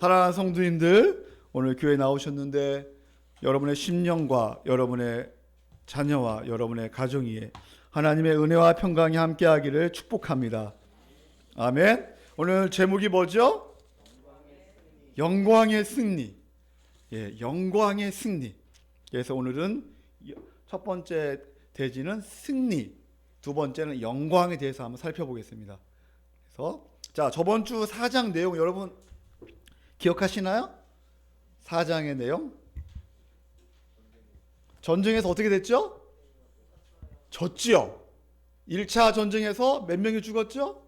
사랑하는 성도님들, 오늘 교회 나오셨는데 여러분의 심령과 여러분의 자녀와 여러분의 가정 위에 하나님의 은혜와 평강이 함께하기를 축복합니다. 아멘. 오늘 제목이 뭐죠? 영광의 승리. 예, 영광의 승리. 그래서 오늘은 첫 번째 대지는 승리, 두 번째는 영광에 대해서 한번 살펴보겠습니다. 그래서 자, 저번 주 4장 내용 여러분 기억하시나요? 4장의 내용. 전쟁에서 어떻게 됐죠? 졌지요. 1차 전쟁에서 몇 명이 죽었죠?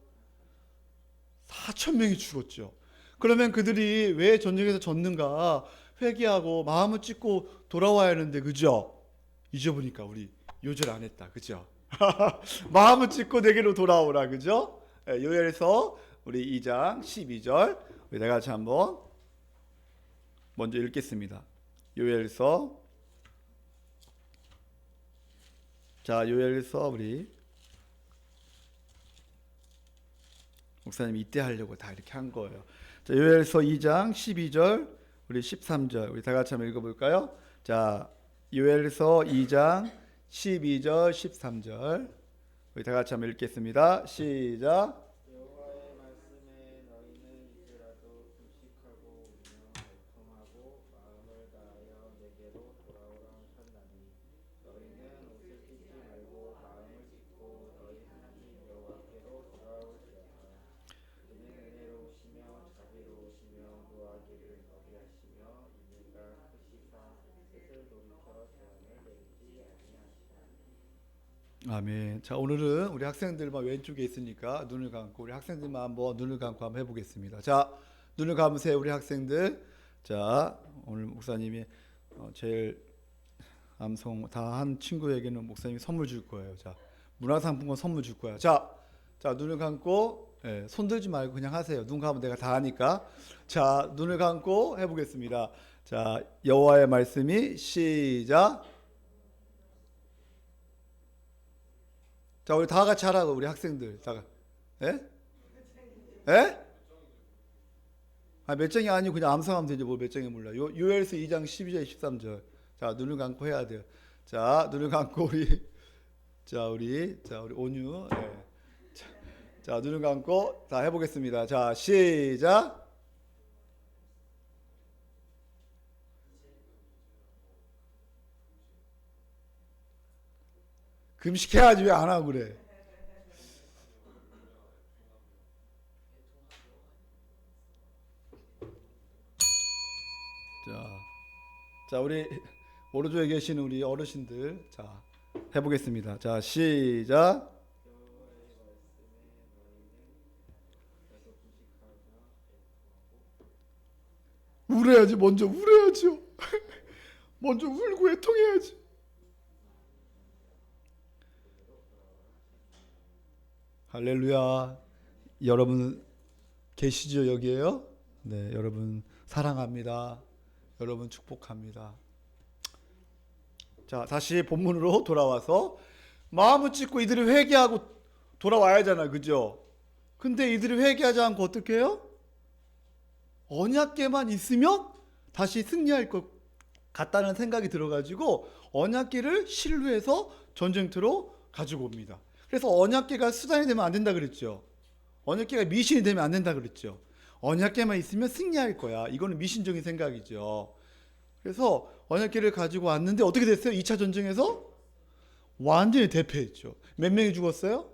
4천 명이 죽었죠. 그러면 그들이 왜 전쟁에서 졌는가 회개하고 마음을 찢고 돌아와야 하는데, 그죠? 잊어보니까 우리 요절 안 했다, 그죠? 마음을 찢고 내게로 돌아오라, 그죠? 요엘서 우리 2장 12절 우리 다 같이 한번 먼저 읽겠습니다. 요엘서, 자, 요엘서 우리 목사님이 이때 하려고 다 이렇게 한 거예요. 자, 요엘서 2장 12절 우리 13절 우리 다 같이 한번 읽어볼까요? 자, 요엘서 2장 12절 13절 우리 다 같이 한번 읽겠습니다. 시작. 여호와의 말씀에 너희는 이제라도 금식하고 울며 애통하고 마음을 다하여 내게로 돌아오라 하셨나니 너희는 옷을 찢지 말고 마음을 찢고 너희 하나님 여호와께로 돌아올지어다. 그는 은혜로우시며 자비로우시며 노하기를 더디하시며 이들과 크시사 뜻을 돌이켜 재앙을 내리지 아니하시나니. 아멘. 자, 오늘은 우리 학생들만 왼쪽에 있으니까 눈을 감고 우리 학생들만 한번 눈을 감고 한번 해보겠습니다. 자, 눈을 감으세요, 우리 학생들. 자, 오늘 목사님이 제일 암송 다 한 친구에게는 목사님이 선물 줄 거예요. 자, 문화상품권 선물 줄 거야. 자, 눈을 감고, 손 들지 말고 그냥 하세요. 눈 감으면 내가 다 하니까. 자, 눈을 감고 해보겠습니다. 자, 여호와의 말씀이 시작. 자, 우리 다 같이 하라고, 우리 학생들. 다 같이. 예? 예? 아, 몇 장이 아니고 그냥 암송하면 되지, 뭐 몇 장이 몰라. 요엘서 2장 12절 13절. 자, 눈을 감고 해야 돼요. 자, 눈을 감고 우리 온유. 예. 자, 눈을 감고 다 해보겠습니다. 자, 시작. 금식해야지 왜 안 하고 그래? 자, 우리 오른쪽에 계시는 우리 어르신들, 자, 해보겠습니다. 자, 시작. 울어야지, 먼저 울어야죠. 먼저 울고 애통해야지. 할렐루야. 여러분 계시죠, 여기에요? 네, 여러분 사랑합니다. 여러분 축복합니다. 자, 다시 본문으로 돌아와서 마음을 찢고 이들이 회개하고 돌아와야 하잖아요, 그죠? 근데 이들이 회개하지 않고 어떻게 해요? 언약궤만 있으면 다시 승리할 것 같다는 생각이 들어가지고 언약궤를 신루해서 전쟁터로 가지고 옵니다. 그래서 언약궤가 수단이 되면 안 된다 그랬죠. 언약궤가 미신이 되면 안 된다 그랬죠. 언약궤만 있으면 승리할 거야. 이거는 미신적인 생각이죠. 그래서 언약궤를 가지고 왔는데 어떻게 됐어요? 2차 전쟁에서 완전히 대패했죠. 몇 명이 죽었어요?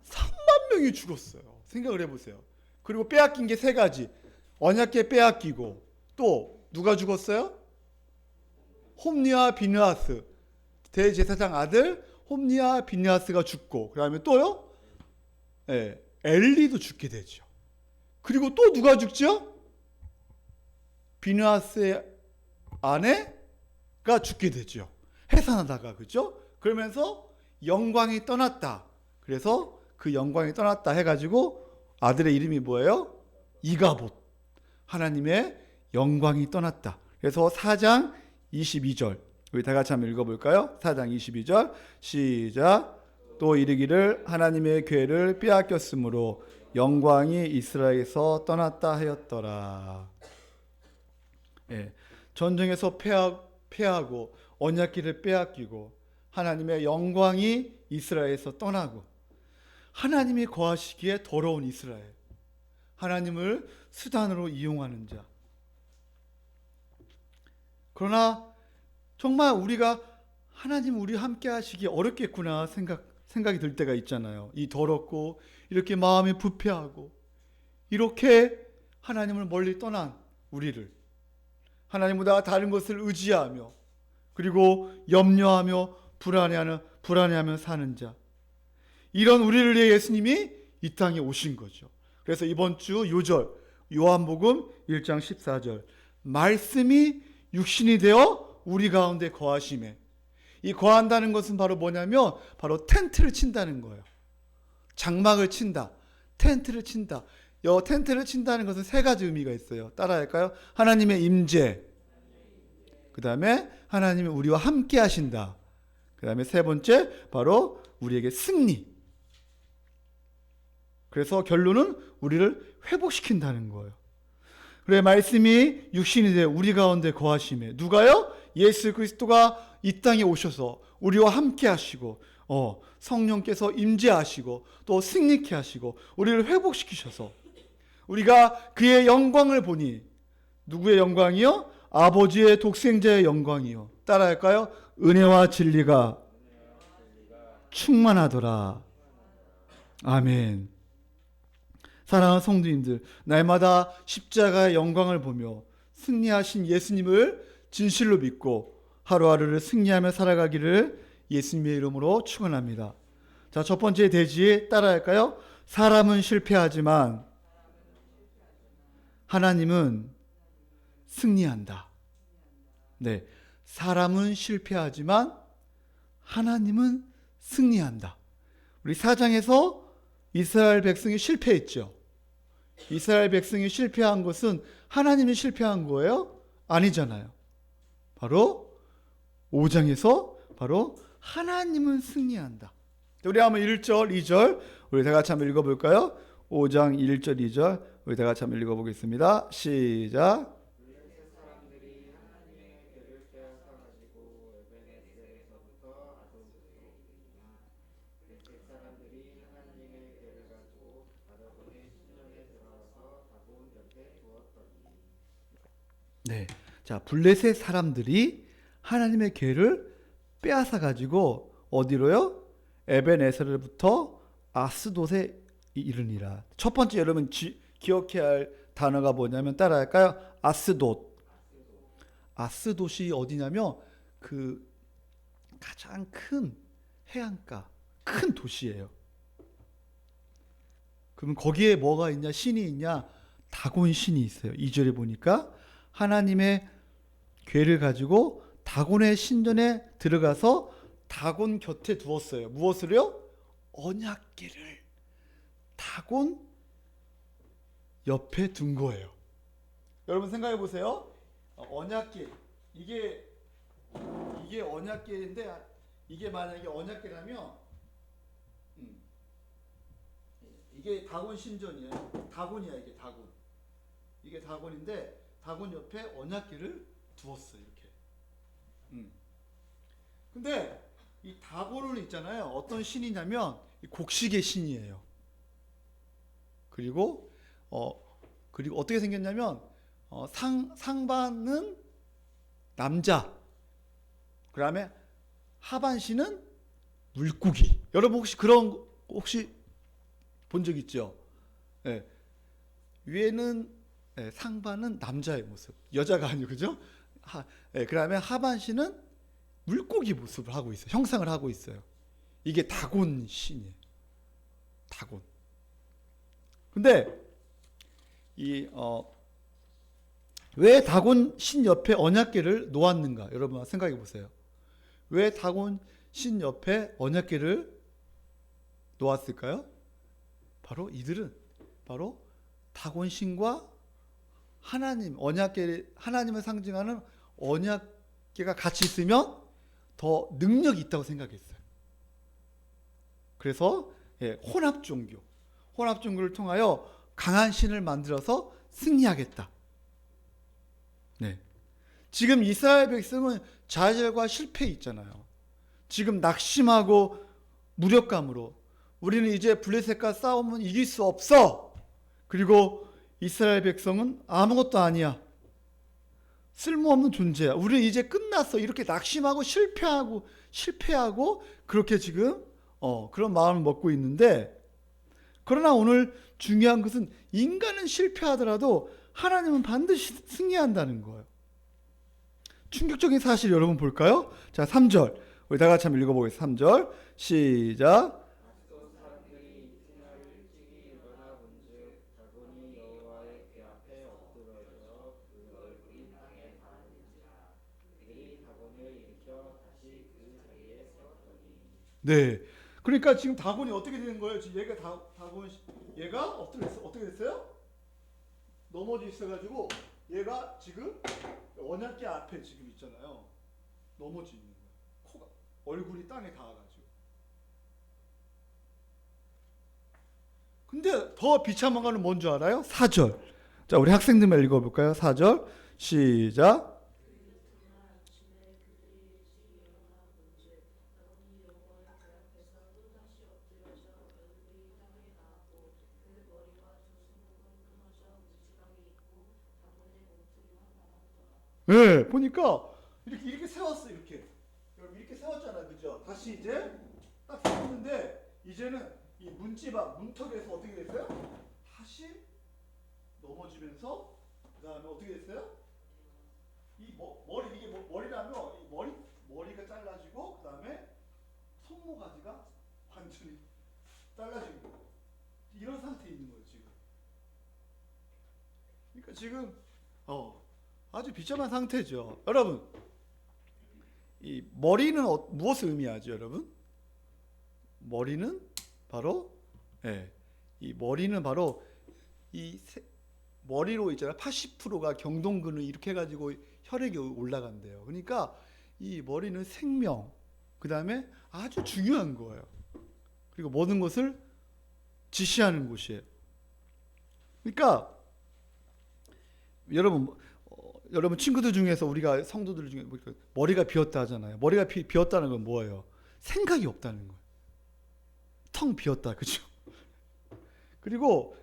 3만 명이 죽었어요. 생각을 해보세요. 그리고 빼앗긴 게 세 가지. 언약궤 빼앗기고 또 누가 죽었어요? 홈리와 비느하스, 대제사장 아들 홈리와 비느하스가 죽고, 그 다음에 또요? 네, 엘리도 죽게 되죠. 그리고 또 누가 죽죠? 비느하스의 아내가 죽게 되죠. 해산하다가, 그죠? 그러면서 영광이 떠났다. 그래서 그 영광이 떠났다 해가지고 아들의 이름이 뭐예요? 이가봇. 하나님의 영광이 떠났다. 그래서 4장 22절 우리 다 같이 한번 읽어볼까요? 4장 22절 시작. 또 이르기를 하나님의 궤를 빼앗겼으므로 영광이 이스라엘에서 떠났다 하였더라. 예, 전쟁에서 패하고 언약궤를 빼앗기고 하나님의 영광이 이스라엘에서 떠나고 하나님이 거하시기에 더러운 이스라엘, 하나님을 수단으로 이용하는 자. 그러나 정말 우리가 하나님 우리 함께 하시기 어렵겠구나 생각이 들 때가 있잖아요. 이 더럽고 이렇게 마음이 부패하고 이렇게 하나님을 멀리 떠난 우리를, 하나님보다 다른 것을 의지하며 그리고 염려하며 불안해하며 사는 자, 이런 우리를 위해 예수님이 이 땅에 오신 거죠. 그래서 이번 주 요절 요한복음 1장 14절, 말씀이 육신이 되어 우리 가운데 거하심에, 이 거한다는 것은 바로 뭐냐면 바로 텐트를 친다는 거예요. 장막을 친다, 텐트를 친다. 텐트를 친다는 것은 세 가지 의미가 있어요. 따라할까요? 하나님의 임재, 그 다음에 하나님이 우리와 함께 하신다, 그 다음에 세 번째 바로 우리에게 승리. 그래서 결론은 우리를 회복시킨다는 거예요. 그래, 말씀이 육신이 되어 우리 가운데 거하심에, 누가요? 예수 그리스도가 이 땅에 오셔서 우리와 함께 하시고 성령께서 임재하시고 또 승리케 하시고 우리를 회복시키셔서 우리가 그의 영광을 보니, 누구의 영광이요? 아버지의 독생자의 영광이요. 따라할까요? 은혜와 진리가 충만하더라. 아멘. 사랑하는 성도님들, 날마다 십자가의 영광을 보며 승리하신 예수님을 진실로 믿고 하루하루를 승리하며 살아가기를 예수님의 이름으로 축원합니다. 자, 첫 번째 대지 따라할까요? 사람은 실패하지만 하나님은 승리한다. 네, 사람은 실패하지만 하나님은 승리한다. 우리 4장에서 이스라엘 백성이 실패했죠. 이스라엘 백성이 실패한 것은 하나님이 실패한 거예요? 아니잖아요. 바로 5장에서 바로 하나님은 승리한다. 우리 한번 1절, 2절 우리 다 같이 한번 읽어볼까요? 5장 1절, 2절 우리 다 같이 한번 읽어보겠습니다. 시작. 네, 자, 블레셋 사람들이 하나님의 궤를 빼앗아 가지고 어디로요? 에벤에셀로부터 아스돗에 이르니라. 첫 번째 여러분 기억해야 할 단어가 뭐냐면 따라할까요? 아스돗. 아스돗이 어디냐면 그 가장 큰 해안가, 큰 도시예요. 그럼 거기에 뭐가 있냐? 신이 있냐? 다곤 신이 있어요. 2절에 보니까 하나님의 궤를 가지고 다곤의 신전에 들어가서 다곤 곁에 두었어요. 무엇을요? 언약궤를 다곤 옆에 둔 거예요. 여러분 생각해 보세요. 언약궤, 이게 언약궤인데, 이게 만약에 언약궤라면 이게 다곤 신전이에요. 다곤이야, 이게 다곤. 이게 다곤인데 다곤 옆에 언약궤를 두었어요, 이렇게. 근데 이 다곤은 있잖아요. 어떤 신이냐면 곡식의 신이에요. 그리고 어떻게 생겼냐면 상반은 남자, 그다음에 하반신은 물고기. 여러분 혹시 본 적 있죠? 네. 위에는 상반은 남자의 모습, 여자가 아니고, 그죠? 그다음에 하반신은 물고기 모습을 하고 있어요. 형상을 하고 있어요. 이게 다곤 신이에요. 다곤. 근데 왜 다곤 신 옆에 언약궤를 놓았는가? 여러분 생각해 보세요. 왜 다곤 신 옆에 언약궤를 놓았을까요? 바로 이들은 바로 다곤 신과 하나님, 하나님을 상징하는 언약궤가 같이 있으면 더 능력이 있다고 생각했어요. 그래서 혼합 혼합종교를 통하여 강한 신을 만들어서 승리하겠다. 네. 지금 이스라엘 백성은 좌절과 실패에 있잖아요. 지금 낙심하고 무력감으로 우리는 이제 블레셋과 싸우면 이길 수 없어. 그리고 이스라엘 백성은 아무것도 아니야. 쓸모없는 존재야. 우리는 이제 끝났어. 이렇게 낙심하고 실패하고 그렇게 지금 그런 마음을 먹고 있는데, 그러나 오늘 중요한 것은 인간은 실패하더라도 하나님은 반드시 승리한다는 거예요. 충격적인 사실 여러분 볼까요? 자, 3절. 우리 다 같이 한번 읽어보겠습니다. 3절. 시작. 또 사람들이 이튿날 일찍이 일어나 본즉 다곤이 여호와의 궤 앞에 엎드러져 그 얼굴이 땅에 닿았는지라. 그들이 다곤을 일으켜 다시 그 자리에 세웠더니. 네. 그러니까 지금 다곤이 어떻게 되는 거예요? 지금 얘가 다곤 얘가 어떻게 됐어요? 넘어져 있어가지고 얘가 지금 언약궤 앞에 지금 있잖아요. 넘어져 있는 거예요. 코가 얼굴이 땅에 닿아가지고. 근데 더 비참한 거는 뭔 줄 알아요? 4절. 자, 우리 학생들만 읽어볼까요? 4절. 시작. 네, 보니까 이렇게 세웠어. 이렇게 세웠잖아, 그죠? 다시 이제 딱 세웠는데 이제는 이 문턱에서 어떻게 됐어요? 다시 넘어지면서 그 다음에 어떻게 됐어요? 이 머리, 이게 머리라면 이 머리가 잘라지고 그 다음에 손모가지가 완전히 잘라진 거예요. 이런 상태에 있는 거예요, 지금. 그러니까 지금 아주 비참한 상태죠. 여러분, 이 머리는 무엇을 의미하죠, 여러분? 머리는 바로 이 머리는 바로 머리로 있잖아요. 80%가 경동근을 이렇게 해가지고 혈액이 올라간대요. 그러니까 이 머리는 생명, 그 다음에 아주 중요한 거예요. 그리고 모든 것을 지시하는 곳이에요. 그러니까 여러분 친구들 중에서 우리가 성도들 중에 머리가 비었다 하잖아요. 머리가 비었다는 건 뭐예요? 생각이 없다는 거예요. 텅 비었다, 그죠? 그리고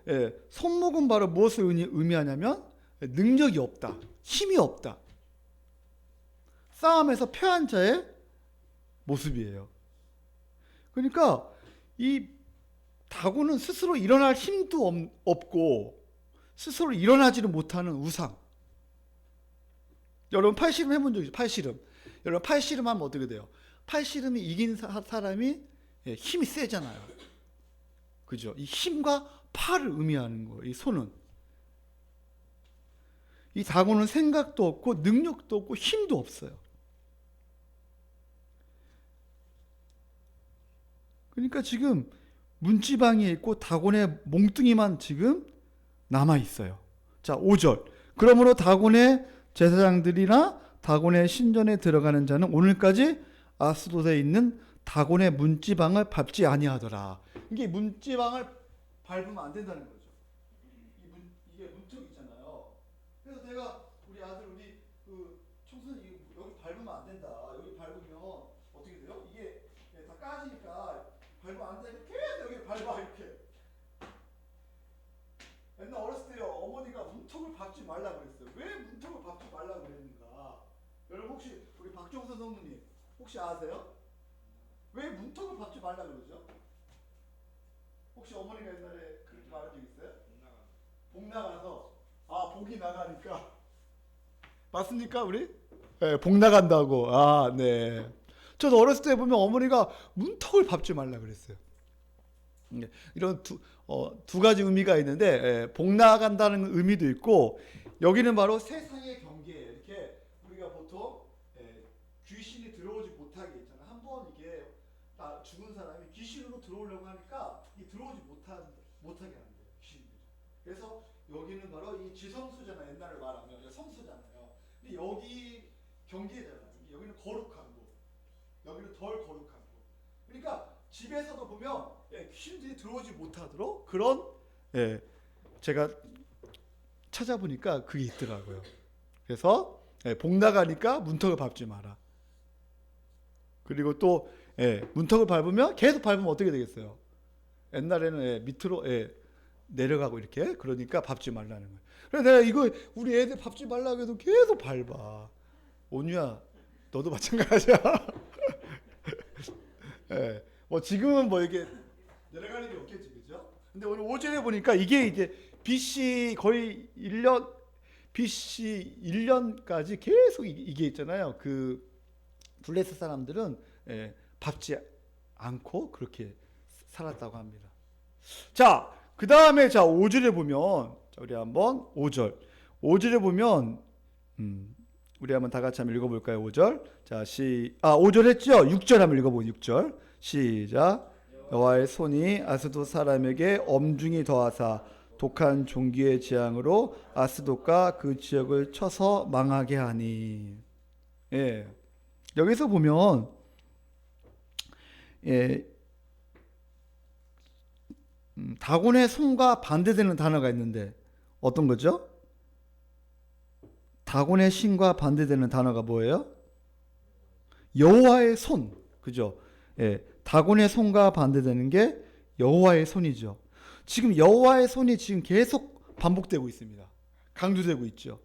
손목은 바로 무엇을 의미하냐면 능력이 없다, 힘이 없다. 싸움에서 패한 자의 모습이에요. 그러니까 이 다곤은 스스로 일어날 힘도 없고 스스로 일어나지를 못하는 우상. 여러분 팔씨름 해본 적 있죠? 팔씨름. 여러분 팔씨름 하면 어떻게 돼요? 팔씨름이 이긴 사람이 힘이 세잖아요. 그죠? 이 힘과 팔을 의미하는 거예요. 이 손은. 이 다곤은 생각도 없고 능력도 없고 힘도 없어요. 그러니까 지금 문지방에 있고 다곤의 몽둥이만 지금 남아 있어요. 자, 5절. 그러므로 다곤의 제사장들이나 다곤의 신전에 들어가는 자는 오늘까지 아스돗에 있는 다곤의 문지방을 밟지 아니하더라. 이게 문지방을 밟으면 안 된다는 거죠. 이게 문턱 있잖아요. 그래서 내가 우리 아들 청소년 여기 밟으면 안 된다. 여기 밟으면 어떻게 돼요? 이게 다 까지니까 밟으면 안 되니까 계속 여기 밟아 이렇게. 옛날 어렸을 때 어머니가 문턱을 밟지 말라 그랬어요. 왜 문턱을 밟지 말라 그랬는가? 여러분 혹시 우리 박종선 성도님 혹시 아세요? 왜 문턱을 밟지 말라 그러죠? 혹시 어머니가 옛날에 그렇게 말한 적 있어요? 복 나가서 복이 나가니까 맞습니까 우리? 네, 복 나간다고. 네. 저도 어렸을 때 보면 어머니가 문턱을 밟지 말라 그랬어요. 이런 두 가지 의미가 있는데 복 나간다는 의미도 있고 여기는 바로 세상의 경계에 이렇게 우리가 보통 귀신이 들어오지 못하게 있잖아요. 한번 이게 죽은 사람이 귀신으로 들어오려고 하니까 들어오지 못하게 한대요. 귀신들이. 그래서 여기는 바로 이 지성소잖아요. 옛날에 말하면 성소잖아요. 근데 여기 경계잖아요. 여기는 거룩한 곳, 여기는 덜 거룩한 곳. 그러니까 집에서도 보면 귀신들이 들어오지 못하도록 그런 제가 찾아보니까 그게 있더라고요. 그래서 복 나가니까 문턱을 밟지 마라. 그리고 또 문턱을 밟으면 계속 밟으면 어떻게 되겠어요? 옛날에는 밑으로 내려가고 이렇게 그러니까 밟지 말라는 거예요. 그래서 내가 이거 우리 애들 밟지 말라고 해도 계속 밟아. 온유야, 너도 마찬가지야. 뭐 지금은 뭐 이게 내려가는 게 없겠지, 그죠? 근데 오늘 5절에 보니까 이게 이제 BC 거의 1년, BC 1년까지 계속 이게 있잖아요. 그 블레셋 사람들은 밟지 않고 그렇게 살았다고 합니다. 자, 그 다음에 자 5절에 보면 자, 우리 한번 5절에 보면 우리 한번 다 같이 한번 읽어볼까요? 5절. 자, 5절 했죠? 6절 한번 읽어보고 6절. 시작. 여호와의 손이 아스돗 사람에게 엄중히 더하사 독한 종기의 재앙으로 아스돗과 그 지역을 쳐서 망하게 하니. 여기서 보면 다곤의 손과 반대되는 단어가 있는데 어떤 거죠? 다곤의 신과 반대되는 단어가 뭐예요? 여호와의 손, 그죠? 다곤의 손과 반대되는 게 여호와의 손이죠. 지금 여호와의 손이 지금 계속 반복되고 있습니다. 강조되고 있죠.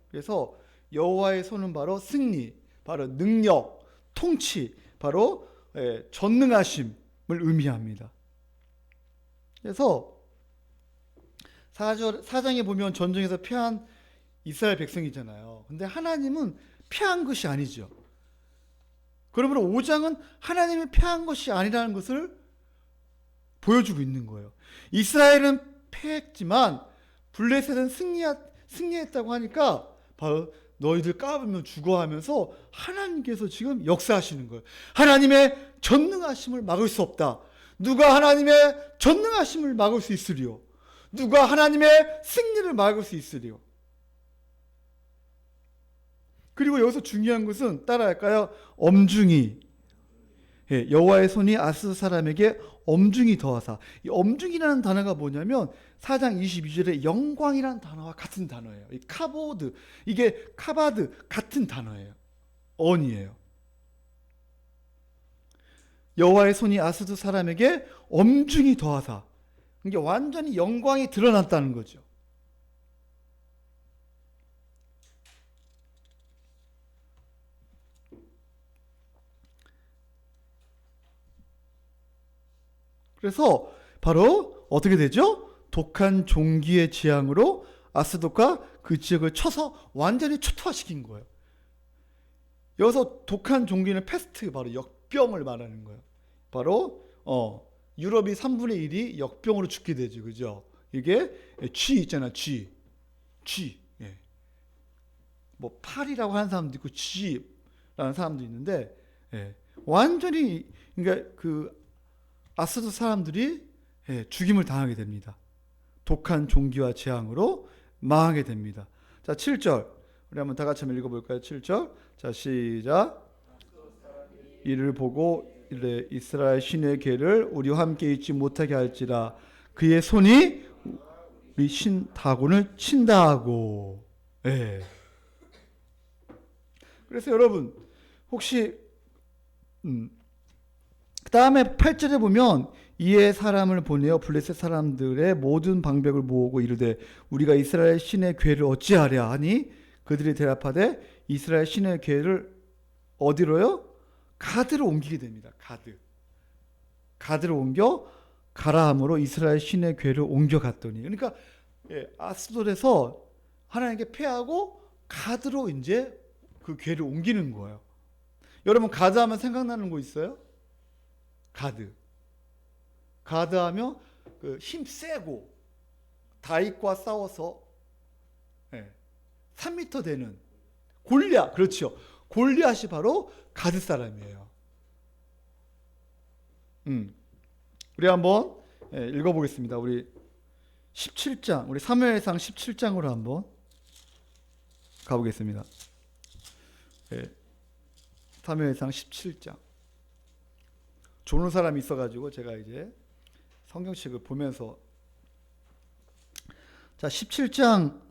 그래서 여호와의 손은 바로 승리, 바로 능력, 통치, 바로 전능하심을 의미합니다. 그래서 4장에 보면 전쟁에서 패한 이스라엘 백성이잖아요. 근데 하나님은 패한 것이 아니죠. 그러므로 5장은 하나님이 패한 것이 아니라는 것을 보여주고 있는 거예요. 이스라엘은 패했지만 블레셋은 승리했다고 하니까 바로 너희들 까불면 죽어 하면서 하나님께서 지금 역사하시는 거예요. 하나님의 전능하심을 막을 수 없다. 누가 하나님의 전능하심을 막을 수 있으리요? 누가 하나님의 승리를 막을 수 있으리요? 그리고 여기서 중요한 것은 따라할까요? 엄중히. 여호와의 손이 아스 사람에게 엄중히 더하사. 이 엄중이라는 단어가 뭐냐면 4장 22절에 영광이라는 단어와 같은 단어예요. 이 카보드, 이게 카바드 같은 단어예요. 언이에요. 여호와의 손이 아스도 사람에게 엄중히 더하사. 이게 완전히 영광이 드러났다는 거죠. 그래서 바로 어떻게 되죠? 독한 종기의 재앙으로 아스돗과 그 지역을 쳐서 완전히 초토화시킨 거예요. 여기서 독한 종기는 패스트, 바로 역병을 말하는 거예요. 바로 유럽이 3분의 1이 역병으로 죽게 되죠. 그죠? 이게 쥐 있잖아, 쥐. 뭐 팔이라고 하는 사람도 있고 쥐라는 사람도 있는데 완전히 그러니까 그 아스돗 사람들이 죽임을 당하게 됩니다. 독한 종기와 재앙으로 망하게 됩니다. 자, 7절. 우리 한번 다 같이 한번 읽어볼까요? 7절. 자, 시작. 이를 보고 이르되 이스라엘 신의 괴를 우리와 함께 있지 못하게 할지라 그의 손이 우리 신 다곤을 친다 하고. 그래서 여러분 혹시 그 다음에 8절에 보면 이에 사람을 보내어 블레셋 사람들의 모든 방백을 모으고 이르되 우리가 이스라엘 신의 괴를 어찌하랴 하니 그들이 대답하되 이스라엘 신의 괴를 어디로요? 가드로 옮기게 됩니다. 가드로 옮겨 가라함으로 이스라엘 신의 괴를 옮겨갔더니, 그러니까 아스돗에서 하나님께 패하고 가드로 이제 그 괴를 옮기는 거예요. 여러분 가드 하면 생각나는 거 있어요? 가드 하면 그 힘 세고 다윗과 싸워서 3m 되는 골리앗, 그렇죠. 골리앗이 바로 가드 사람이에요. 우리 한번 읽어보겠습니다. 우리 17장, 우리 사무엘상 17장으로 한번 가보겠습니다. 사무엘상 17장. 조는 사람이 있어가지고 제가 이제 성경책을 보면서 자 17장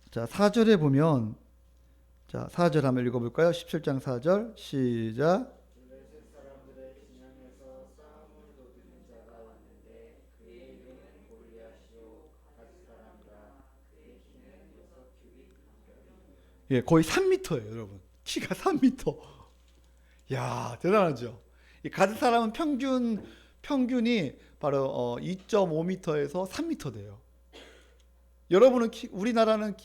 자 4절에 보면 자 4절 한번 읽어볼까요? 17장 4절 시작. 블레셋 사람들의 진영에서 싸움을 도두는 자가 있는데 그의 이름은 골리앗이요 가스 사람이라 그의 키는 6규빗 한뼘. 예, 거의 3m예요, 여러분. 키가 3m. 야, 대단하죠. 이 가드 사람은 평균이 바로 2.5m에서 3m 돼요. 여러분은 우리나라는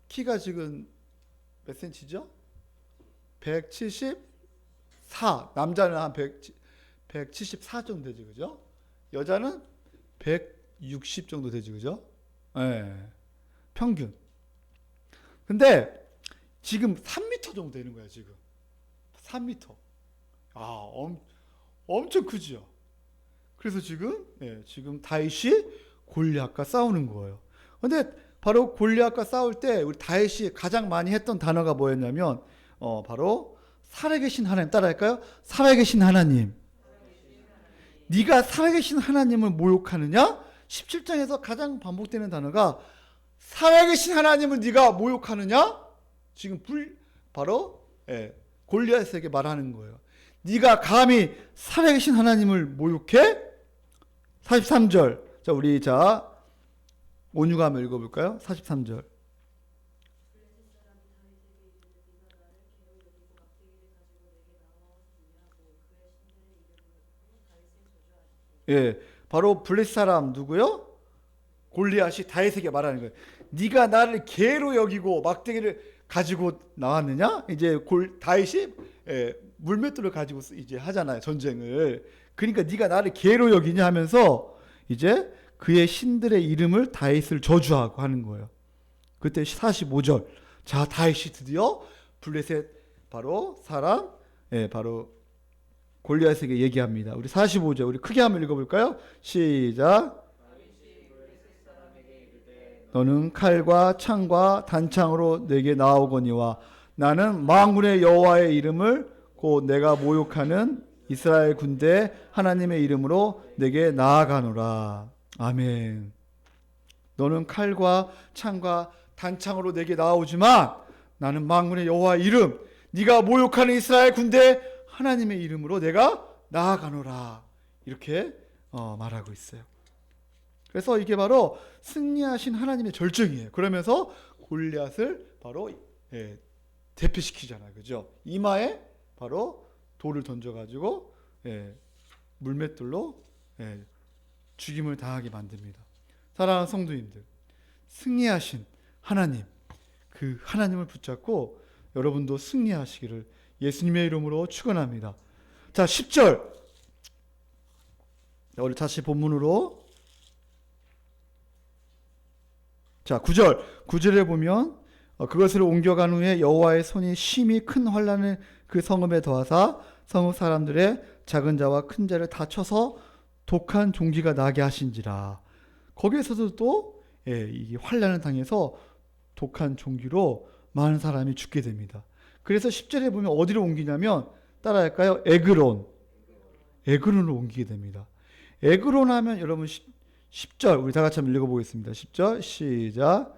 키가 지금 몇 센치죠? 174. 남자는 한 174 정도 되지, 그죠? 여자는 160 정도 되지, 그죠? 예. 평균. 근데 지금 3m 정도 되는 거야, 지금. 3m. 엄청 크죠? 그래서 지금 다윗이 골리앗과 싸우는 거예요. 근데 바로 골리앗과 싸울 때 우리 다윗이 가장 많이 했던 단어가 뭐였냐면 바로 살아계신 하나님, 따라할까요? 살아계신 하나님. 네가 살아계신 하나님을 모욕하느냐? 17장에서 가장 반복되는 단어가 살아계신 하나님을 네가 모욕하느냐? 지금 바로 골리앗에게 말하는 거예요. 네가 감히 살아계신 하나님을 모욕해? 43절. 자, 우리 온유가 한번 읽어볼까요? 43절. 예, 바로 블레셋 사람 누구요? 골리앗이 다윗에게 말하는 거예요. 네가 나를 개로 여기고 막대기를 가지고 나왔느냐? 이제 다윗이 물맷돌을 가지고 이제 하잖아요, 전쟁을. 그러니까 네가 나를 개로 여기냐 하면서 이제 그의 신들의 이름을 다윗을 저주하고 하는 거예요. 그때 45절. 자, 다윗이 드디어 블레셋 바로 사람, 바로 골리앗에게 얘기합니다. 우리 45절, 우리 크게 한번 읽어볼까요? 시작. 너는 칼과 창과 단창으로 내게 나오거니와 나는 만군의 여호와의 이름을 곧 내가 모욕하는 이스라엘 군대 하나님의 이름으로 내게 나아가노라. 아멘. 너는 칼과 창과 단창으로 내게 나오지만 나는 만군의 여호와의 이름, 네가 모욕하는 이스라엘 군대 하나님의 이름으로 내가 나아가노라. 이렇게 말하고 있어요. 그래서 이게 바로 승리하신 하나님의 절정이에요. 그러면서 골리앗을 바로 대피시키잖아요, 그죠? 이마에 바로 돌을 던져가지고 물맷돌로 죽임을 당하게 만듭니다. 사랑하는 성도님들, 승리하신 하나님, 그 하나님을 붙잡고 여러분도 승리하시기를 예수님의 이름으로 축원합니다. 자, 10절. 우리 다시 본문으로. 자, 9절에 보면 그것을 옮겨간 후에 여호와의 손이 심히 큰 환난을 그 성읍에 더하사 성읍 사람들의 작은 자와 큰 자를 다 쳐서 독한 종기가 나게 하신지라. 거기에서도 또 이 환난을 당해서 독한 종기로 많은 사람이 죽게 됩니다. 그래서 10절에 보면 어디로 옮기냐면 따라할까요? 에그론으로 옮기게 됩니다. 에그론 하면 여러분 10절 우리 다 같이 한번 읽어보겠습니다. 10절 시작.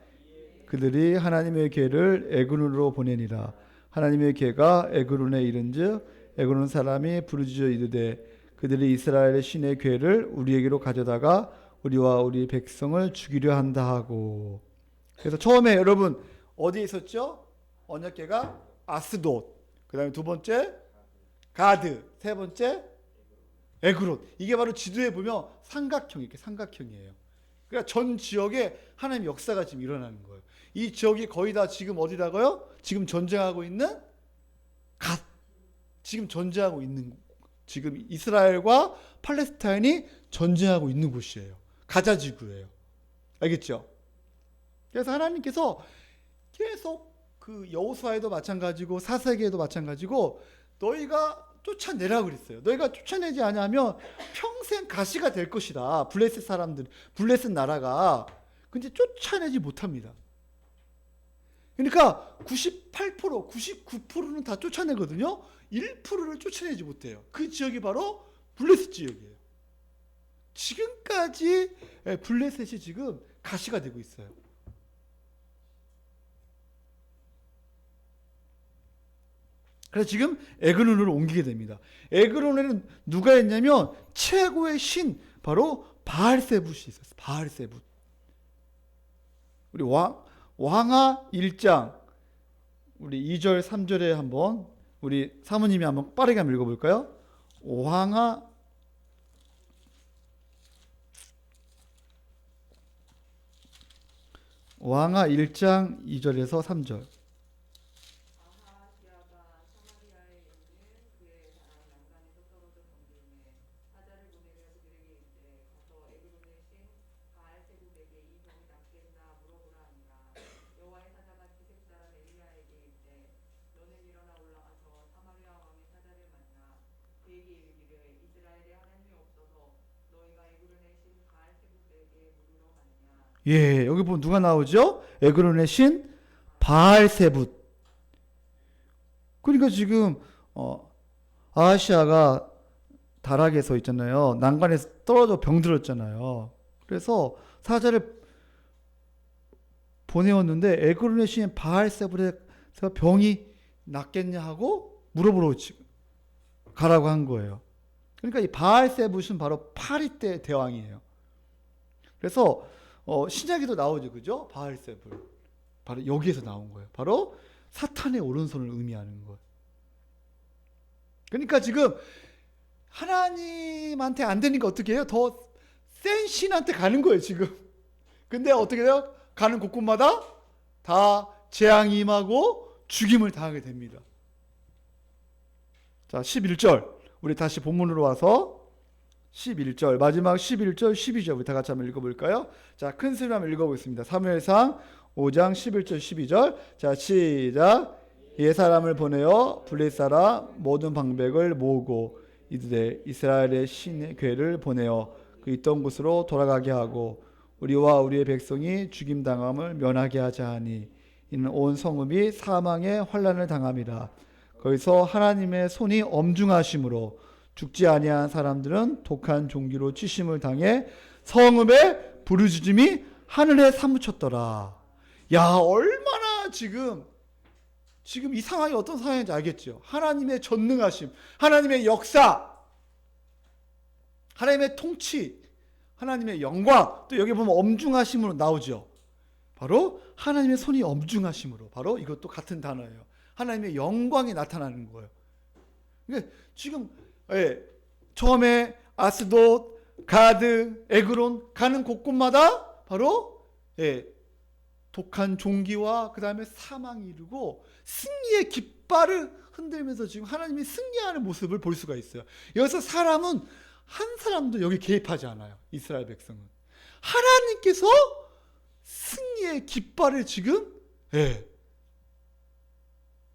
그들이 하나님의 궤를 에그론으로 보내니라. 하나님의 궤가 에그론에 이른즉 에그론 사람이 부르짖어 이르되 그들이 이스라엘의 신의 궤를 우리에게로 가져다가 우리와 우리 백성을 죽이려 한다 하고. 그래서 처음에 여러분 어디에 있었죠? 언약궤가 아스돗, 그 다음에 두 번째 가드, 세 번째 에그론. 이게 바로 지도에 보면 이렇게 삼각형이에요. 그러니까 전 지역에 하나님의 역사가 지금 일어나는 거예요. 이 지역이 거의 다 지금 어디라고요? 지금 전쟁하고 있는 지금 이스라엘과 팔레스타인이 전쟁하고 있는 곳이에요. 가자 지구예요. 알겠죠? 그래서 하나님께서 계속 그 여호수아에도 마찬가지고 사사기에도 마찬가지고 너희가 쫓아내라 그랬어요. 너희가 쫓아내지 않으면 평생 가시가 될 것이다. 블레셋 나라가. 근데 쫓아내지 못합니다. 그러니까 98%, 99%는 다 쫓아내거든요. 1%를 쫓아내지 못해요. 그 지역이 바로 블레셋 지역이에요. 지금까지 블레셋이 지금 가시가 되고 있어요. 그래서 지금 에그론으로 옮기게 됩니다. 에그론에는 누가 있냐면 최고의 신 바로 바알세붓이 있었어요. 바알세붓. 우리 왕하 1장 우리 2절 3절에 한번 우리 사모님이 한번 빠르게 한번 읽어볼까요? 왕하 1장 2절에서 3절. 아하시아가 사마리아에 있는 그의 사람 난간에서 떨어져 번기에 사자를 보내려 그들에게 이르되 가서 에그론의 신 바알세불에게 이 병이 낫겠나 물어보라 하니라. 여호와의 사자가 기색 사람 엘리야에게 이르되 너는 일어나 올라가서 사마리아 왕의 사자를 만나 그에게 이르기를 이스라엘에 하나님이 없어서 너희가 에그론의 신 바알세불에게 물으러 가느냐. 예, 여기 보면 누가 나오죠? 에그론의 신 바알세붓. 그러니까 지금 아하시아가 다락에서 있잖아요. 난간에서 떨어져 병들었잖아요. 그래서 사자를 보내었는데 에그론의 신 바알세불에서 병이 낫겠냐 하고 물어보러 가라고 한 거예요. 그러니까 이 바알세불은 바로 파리 때 대왕이에요. 그래서 신약에도 나오죠, 그죠? 바알세불. 바로 여기에서 나온 거예요. 바로 사탄의 오른손을 의미하는 거예요. 그러니까 지금 하나님한테 안 되니까 어떻게 해요? 더 센 신한테 가는 거예요, 지금. 근데 어떻게 돼요? 가는 곳곳마다 다 재앙이 임하고 죽임을 당하게 됩니다. 자, 11절. 우리 다시 본문으로 와서 11절, 마지막 11절, 12절 우리 다 같이 한번 읽어볼까요? 자, 큰 소리로 한번 읽어보겠습니다. 사무엘상 5장 11절, 12절. 자, 시작. 예 사람을 보내어 블레셋 사람 모든 방백을 모으고 이들의 이스라엘의 신의 궤를 보내어 그 있던 곳으로 돌아가게 하고 우리와 우리의 백성이 죽임당함을 면하게 하자 하니 이는 온 성읍이 사망의 환난을 당함이라. 거기서 하나님의 손이 엄중하심으로 죽지 아니한 사람들은 독한 종기로 치심을 당해 성읍의 부르짖음이 하늘에 사무쳤더라. 야, 얼마나 지금 이 상황이 어떤 상황인지 알겠죠? 하나님의 전능하심, 하나님의 역사, 하나님의 통치, 하나님의 영광, 또 여기 보면 엄중하심으로 나오죠. 바로 하나님의 손이 엄중하심으로, 바로 이것도 같은 단어예요. 하나님의 영광이 나타나는 거예요. 그러니까 지금 처음에 아스돗, 가드, 에그론 가는 곳곳마다 바로 독한 종기와 그 다음에 사망이 이르고 승리의 깃발을 흔들면서 지금 하나님이 승리하는 모습을 볼 수가 있어요. 여기서 사람은 한 사람도 여기 개입하지 않아요. 이스라엘 백성은. 하나님께서 승리의 깃발을 지금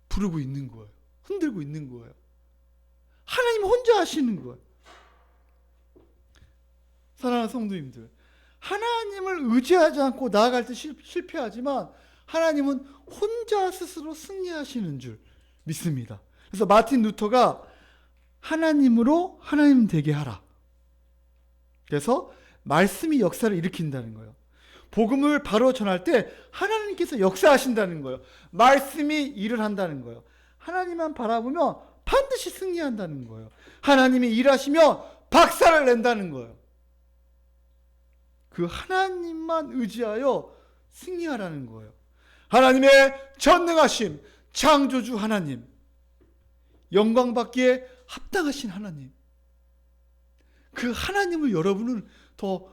부르고 있는 거예요. 흔들고 있는 거예요. 하나님 혼자 하시는 거예요. 사랑하는 성도님들, 하나님을 의지하지 않고 나아갈 때 실패하지만 하나님은 혼자 스스로 승리하시는 줄 믿습니다. 그래서 마틴 루터가 하나님으로 하나님 되게 하라. 그래서 말씀이 역사를 일으킨다는 거예요. 복음을 바로 전할 때 하나님께서 역사하신다는 거예요. 말씀이 일을 한다는 거예요. 하나님만 바라보면 반드시 승리한다는 거예요. 하나님이 일하시면 박살을 낸다는 거예요. 그 하나님만 의지하여 승리하라는 거예요. 하나님의 전능하심, 창조주 하나님, 영광받기에 합당하신 하나님, 그 하나님을 여러분은 더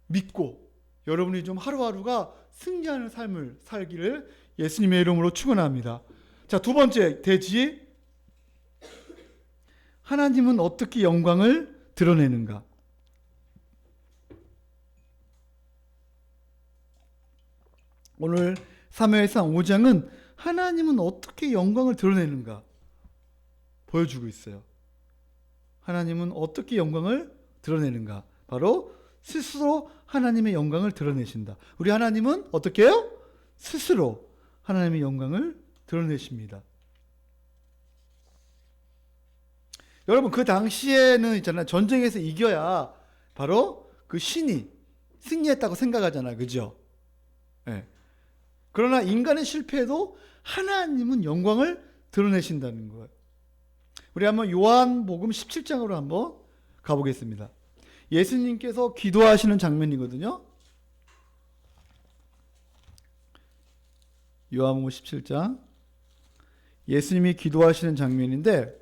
믿고 여러분이 좀 하루하루가 승리하는 삶을 살기를 예수님의 이름으로 축원합니다. 자, 두 번째 대지, 하나님은 어떻게 영광을 드러내는가? 오늘 사무엘상 5장은 하나님은 어떻게 영광을 드러내는가 보여주고 있어요. 하나님은 어떻게 영광을 드러내는가? 바로 스스로 하나님의 영광을 드러내신다. 우리 하나님은 어떻게 해요? 스스로 하나님의 영광을 드러내십니다. 여러분 그 당시에는 있잖아요. 전쟁에서 이겨야 바로 그 신이 승리했다고 생각하잖아요. 그죠? 네. 그러나 인간의 실패에도 하나님은 영광을 드러내신다는 거예요. 우리 한번 요한복음 17장으로 한번 가보겠습니다. 예수님께서 기도하시는 장면이거든요. 요한복음 17장 예수님이 기도하시는 장면인데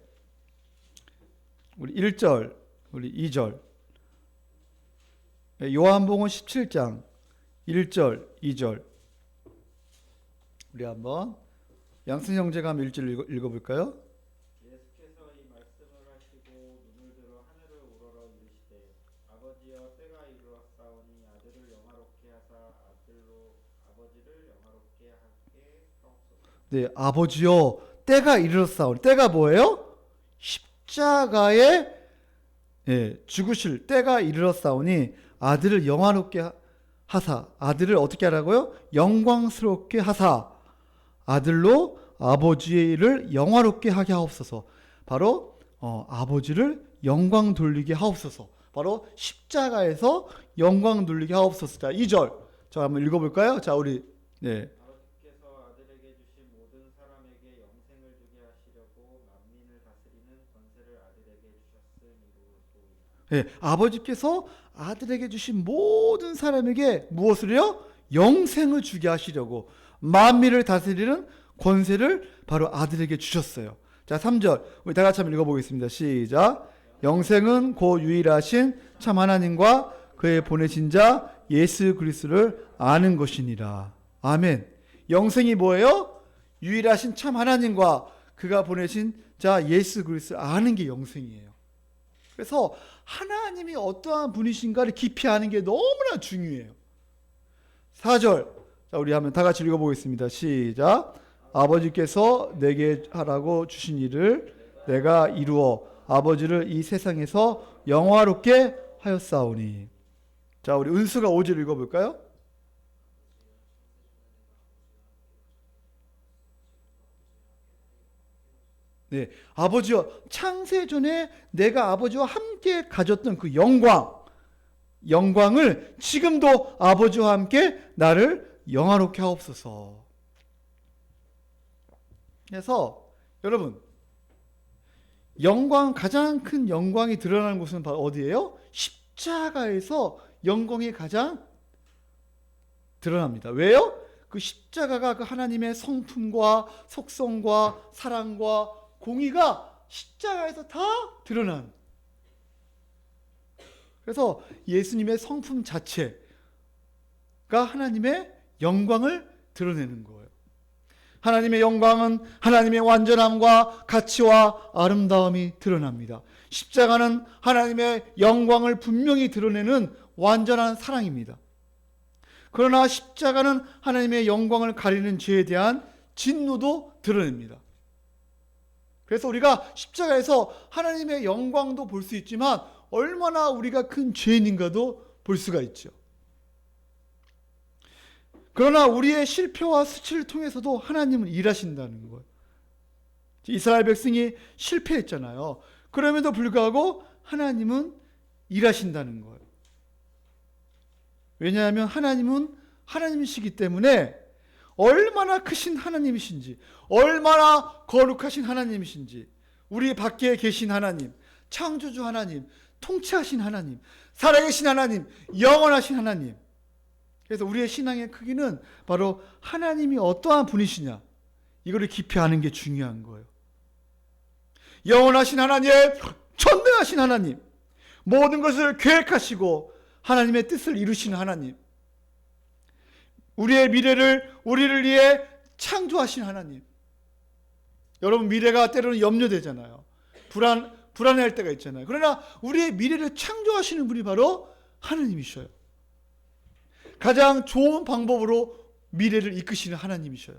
우리 1절, 우리 2절 요한복음 17장 1절, 2절 우리 한번 양승 형제가 한번 1절 읽어볼까요? 예수께서 이 말씀을 하시고 눈을 들어 하늘을 우러러 이르시되 아버지여 때가 이르렀사오니 아들을 영화롭게 하사 아들로 아버지를 영화롭게 하게 하옵소서. 네, 아버지요 때가 이르렀사오니 때가 뭐예요? 십자가에 죽으실 때가 이르렀사오니 아들을 영화롭게 하사 아들을 어떻게 하라고요? 영광스럽게 하사 아들로 아버지의 일을 영화롭게 하게 하옵소서. 바로 아버지를 영광 돌리게 하옵소서. 바로 십자가에서 영광 돌리게 하옵소서. 자, 2절. 자, 한번 읽어볼까요? 자, 우리 아버지께서 아들에게 주신 모든 사람에게 영생을 주게 하시려고 만민을 다스리는 권세를 아들에게 주셨음이로소이다. 아버지께서 아들에게 주신 모든 사람에게 무엇을요? 영생을 주게 하시려고 만민을 다스리는 권세를 바로 아들에게 주셨어요. 자, 3절. 우리 다 같이 한번 읽어보겠습니다. 시작. 영생은 곧 유일하신 참 하나님과 그의 보내신 자 예수 그리스도를 아는 것이니라. 아멘. 영생이 뭐예요? 유일하신 참 하나님과 그가 보내신 자 예수 그리스도를 아는 게 영생이에요. 그래서 하나님이 어떠한 분이신가를 깊이 아는 게 너무나 중요해요. 4절. 자, 우리 한번 다 같이 읽어보겠습니다. 시작. 아버지께서 내게 하라고 주신 일을 내가 이루어 아버지를 이 세상에서 영화롭게 하였사오니. 자, 우리 은수가 5절 읽어볼까요? 네, 아버지여 창세전에 내가 아버지와 함께 가졌던 그 영광을 지금도 아버지와 함께 나를 영화롭게 하옵소서. 그래서 여러분 가장 큰 영광이 드러나는 곳은 바로 어디예요? 십자가에서 영광이 가장 드러납니다. 왜요? 그 십자가가 그 하나님의 성품과 속성과 사랑과 공의가 십자가에서 다 드러난. 그래서 예수님의 성품 자체가 하나님의 영광을 드러내는 거예요. 하나님의 영광은 하나님의 완전함과 가치와 아름다움이 드러납니다. 십자가는 하나님의 영광을 분명히 드러내는 완전한 사랑입니다. 그러나 십자가는 하나님의 영광을 가리는 죄에 대한 진노도 드러냅니다. 그래서 우리가 십자가에서 하나님의 영광도 볼 수 있지만 얼마나 우리가 큰 죄인인가도 볼 수가 있죠. 그러나 우리의 실패와 수치를 통해서도 하나님은 일하신다는 거예요. 이스라엘 백성이 실패했잖아요. 그럼에도 불구하고 하나님은 일하신다는 거예요. 왜냐하면 하나님은 하나님이시기 때문에 얼마나 크신 하나님이신지, 얼마나 거룩하신 하나님이신지, 우리 밖에 계신 하나님, 창조주 하나님, 통치하신 하나님, 살아계신 하나님, 영원하신 하나님. 그래서 우리의 신앙의 크기는 바로 하나님이 어떠한 분이시냐, 이거를 깊이 아는 게 중요한 거예요. 영원하신 하나님, 전능하신 하나님, 모든 것을 계획하시고 하나님의 뜻을 이루시는 하나님, 우리의 미래를 우리를 위해 창조하신 하나님. 여러분, 미래가 때로는 염려되잖아요. 불안해할 때가 있잖아요. 그러나 우리의 미래를 창조하시는 분이 바로 하나님이셔요. 가장 좋은 방법으로 미래를 이끄시는 하나님이셔요.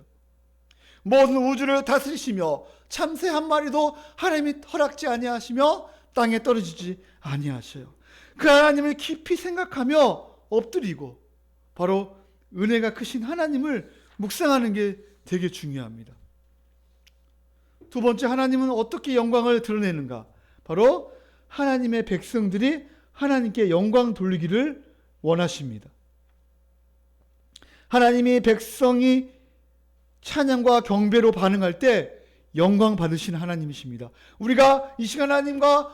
모든 우주를 다스리시며 참새 한 마리도 하나님이 허락지 아니하시며 땅에 떨어지지 아니하셔요. 그 하나님을 깊이 생각하며 엎드리고 바로 은혜가 크신 하나님을 묵상하는 게 되게 중요합니다. 두 번째, 하나님은 어떻게 영광을 드러내는가? 바로 하나님의 백성들이 하나님께 영광 돌리기를 원하십니다. 하나님이 백성이 찬양과 경배로 반응할 때 영광 받으시는 하나님이십니다. 우리가 이 시간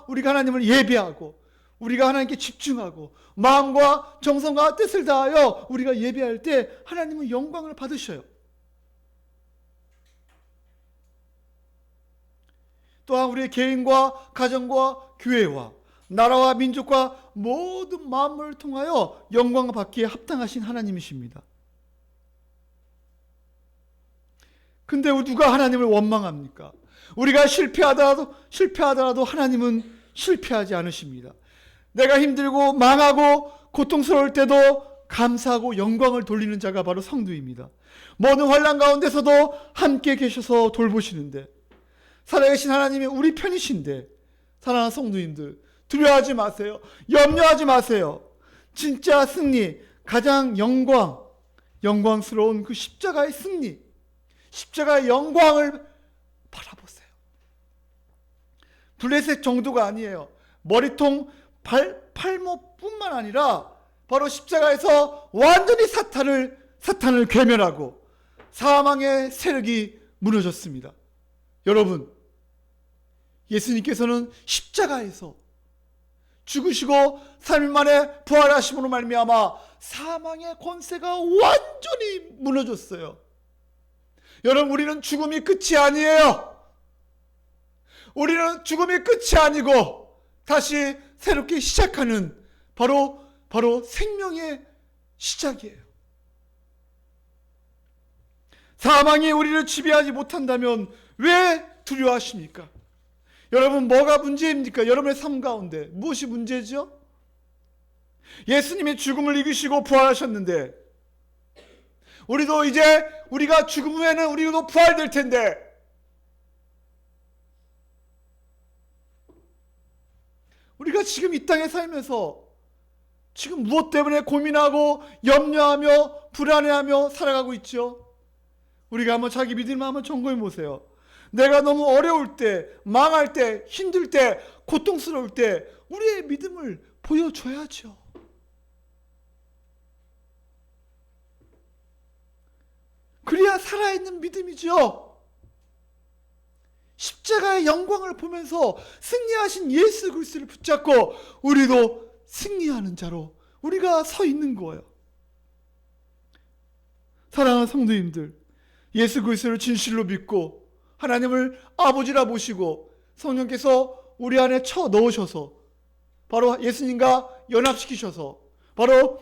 우리가 하나님을 예배하고 우리가 하나님께 집중하고 마음과 정성과 뜻을 다하여 우리가 예배할 때 하나님은 영광을 받으셔요. 또한 우리의 개인과 가정과 교회와 나라와 민족과 모든 만물을 통하여 영광을 받기에 합당하신 하나님이십니다. 근데 누가 하나님을 원망합니까? 우리가 실패하더라도 하나님은 실패하지 않으십니다. 내가 힘들고 망하고 고통스러울 때도 감사하고 영광을 돌리는 자가 바로 성도입니다. 모든 환난 가운데서도 함께 계셔서 돌보시는데, 살아계신 하나님이 우리 편이신데, 사랑하는 성도님들, 두려워하지 마세요. 염려하지 마세요. 진짜 승리, 가장 영광스러운 그 십자가의 승리, 십자가의 영광을 바라보세요. 블레셋 정도가 아니에요. 머리통, 팔목뿐만 아니라 바로 십자가에서 완전히 사탄을 괴멸하고 사망의 세력이 무너졌습니다. 여러분, 예수님께서는 십자가에서 죽으시고 3일 만에 부활하심으로 말미암아 사망의 권세가 완전히 무너졌어요. 여러분, 우리는 죽음이 끝이 아니에요. 우리는 죽음이 끝이 아니고 다시 새롭게 시작하는 바로 생명의 시작이에요. 사망이 우리를 지배하지 못한다면 왜 두려워하십니까? 여러분, 뭐가 문제입니까? 여러분의 삶 가운데 무엇이 문제죠? 예수님이 죽음을 이기시고 부활하셨는데 우리도 이제 우리가 죽음 후에는 우리도 부활될 텐데 우리가 지금 이 땅에 살면서 지금 무엇 때문에 고민하고 염려하며 불안해하며 살아가고 있죠? 우리가 한번 자기 믿음을 한번 점검해 보세요. 내가 너무 어려울 때, 망할 때, 힘들 때, 고통스러울 때 우리의 믿음을 보여줘야죠. 그래야 살아있는 믿음이죠. 십자가의 영광을 보면서 승리하신 예수 그리스도를 붙잡고 우리도 승리하는 자로 우리가 서 있는 거예요. 사랑하는 성도님들, 예수 그리스도를 진실로 믿고 하나님을 아버지라 모시고 성령께서 우리 안에 쳐 넣으셔서 바로 예수님과 연합시키셔서 바로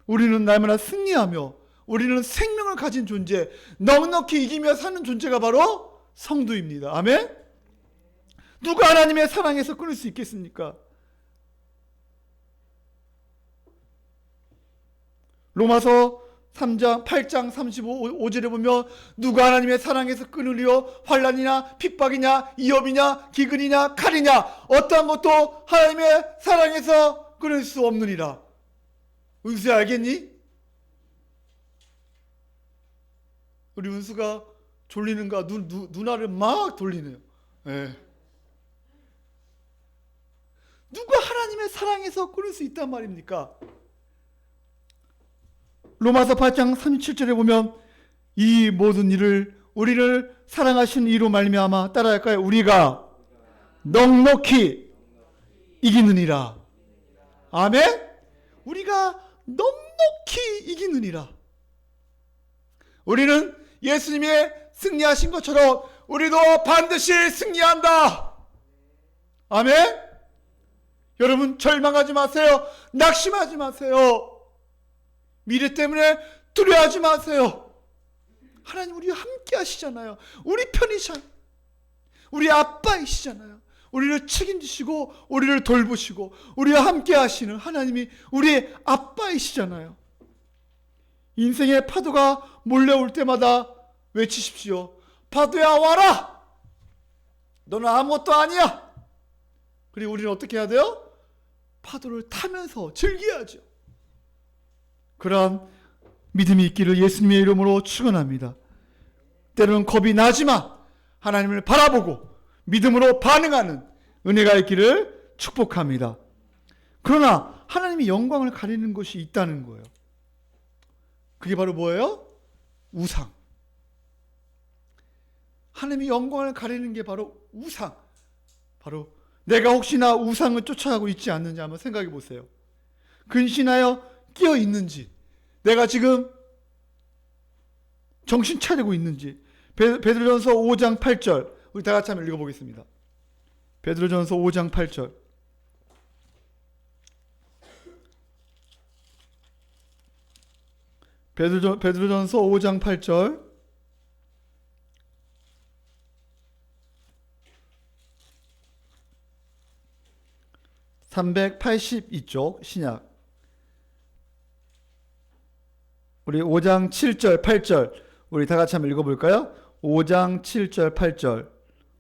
우리는 날마다 승리하며 우리는 생명을 가진 존재, 넉넉히 이기며 사는 존재가 바로 성도입니다. 아멘? 누가 하나님의 사랑에서 끊을 수 있겠습니까? 로마서 8장 35절에 보면 누가 하나님의 사랑에서 끊으리요? 환난이냐 핍박이냐 위협이냐 기근이냐 칼이냐 어떠한 것도 하나님의 사랑에서 끊을 수 없느니라. 은수야, 알겠니? 우리 은수가 졸리는가 누나를 막 돌리네요. 예. 누가 하나님의 사랑에서 끊을 수 있단 말입니까? 로마서 8장 37절에 보면 이 모든 일을 우리를 사랑하신 이로 말미암아 따라할까요? 우리가 넉넉히 이기느니라. 아멘? 우리가 넉넉히 이기느니라. 우리는 예수님이 승리하신 것처럼 우리도 반드시 승리한다. 아멘? 여러분, 절망하지 마세요. 낙심하지 마세요. 미래 때문에 두려워하지 마세요. 하나님 우리와 함께 하시잖아요. 우리 편이잖아요. 우리 아빠이시잖아요. 우리를 책임지시고 우리를 돌보시고 우리와 함께 하시는 하나님이 우리의 아빠이시잖아요. 인생의 파도가 몰려올 때마다 외치십시오. 파도야, 와라. 너는 아무것도 아니야. 그리고 우리는 어떻게 해야 돼요? 파도를 타면서 즐겨야죠. 그러한 믿음이 있기를 예수님의 이름으로 축원합니다. 때로는 겁이 나지만 하나님을 바라보고 믿음으로 반응하는 은혜가 있기를 축복합니다. 그러나 하나님이 영광을 가리는 것이 있다는 거예요. 그게 바로 뭐예요? 우상. 하나님이 영광을 가리는 게 바로 우상. 바로 내가 혹시나 우상을 쫓아가고 있지 않는지 한번 생각해 보세요. 근신하여 끼어 있는지, 내가 지금 정신 차리고 있는지. 베드로전서 5장 8절 우리 다 같이 한번 읽어보겠습니다. 베드로전서 5장 8절. 베드로전서 5장 8절. (382쪽) 신약. 우리 5장 7절 8절 우리 다 같이 한번 읽어볼까요? 5장 7절 8절